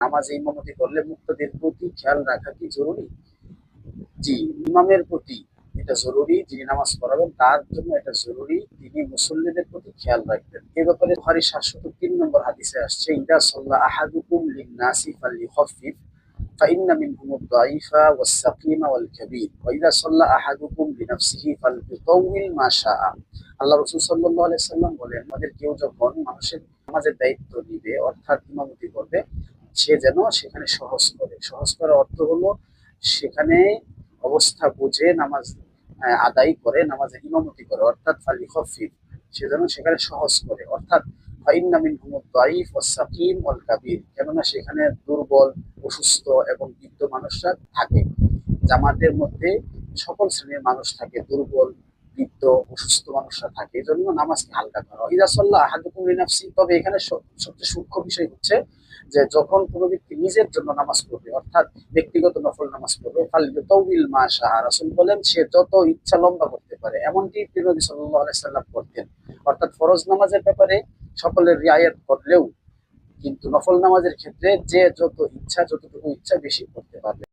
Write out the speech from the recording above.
নামাজে ইমামতি করলে মুক্তাদির প্রতি খেয়াল রাখা কি জরুরি? জি, ইমামের প্রতি এটা জরুরি, যিনি নামাজ পড়াবেন তার জন্য এটা জরুরি, তিনি মুসল্লিদের প্রতি খেয়াল রাখবেন। এ ব্যাপারে বুখারী ৭০৩ নম্বর হাদিসে আসছে, ইদা সাল্লা আহাদুকুম লিন-নাসি ফালইখাফফিফ ফাইন্না মিনহুমুদ দাঈফা ওয়াস-সাকিমা ওয়াল-কাবীর ওয়া ইদা সাল্লা আহাদুকুম লিনাফসিহি ফালইউতাউইল মা শাআ। আল্লাহ রাসূল সাল্লাল্লাহু আলাইহি সাল্লাম বলেন, আমাদের কেউ যখন মানুষের নামাজের দায়িত্ব নিবে অর্থাৎ ইমামতি করবে, সে যেন সেখানে সহজ করে। সহজ করার অর্থ হলো সেখানে অবস্থা বুঝে নামাজ আদায় করে, নামাজে ইমামতি করে, অর্থাৎ ফালিখাফিফ, সে যেন সেখানে সহজ করে, অর্থাৎ ফাইন্না মিনহুমুদ দাঈফ ওয়াস-সাকিম ওয়াল-কাবীর, কেননা সেখানে দুর্বল, অসুস্থ এবং বৃদ্ধ মানুষরা থাকে। জামাতের মধ্যে সকল শ্রেণীর মানুষ থাকে, দুর্বল, বৃদ্ধ, অসুস্থ মানুষরা থাকে, এই জন্য নামাজকে হালকা করা। ইদা সাল্লা আহাদুকুম লিনাফসি, তবে এখানে সবচেয়ে সূক্ষ্ম বিষয় হচ্ছে যে যখন কোনো ব্যক্তি নিজের জন্য নামাজ পড়বে, অর্থাৎ ব্যক্তিগত নফল নামাজ পড়বে, ফালইউতাউইল মা শাআ, রাসূল বলেন সে যত ইচ্ছা লম্বা করতে পারে। এমনটি নবী সাল্লাল্লাহু আলাইহি সাল্লাম করতেন। অর্থাৎ ফরজ নামাজের ব্যাপারে সকলের রিয়ায়াত করলেও কিন্তু নফল নামাজের ক্ষেত্রে যে যত ইচ্ছা, যতটুকু ইচ্ছা বেশি পড়তে পারবে।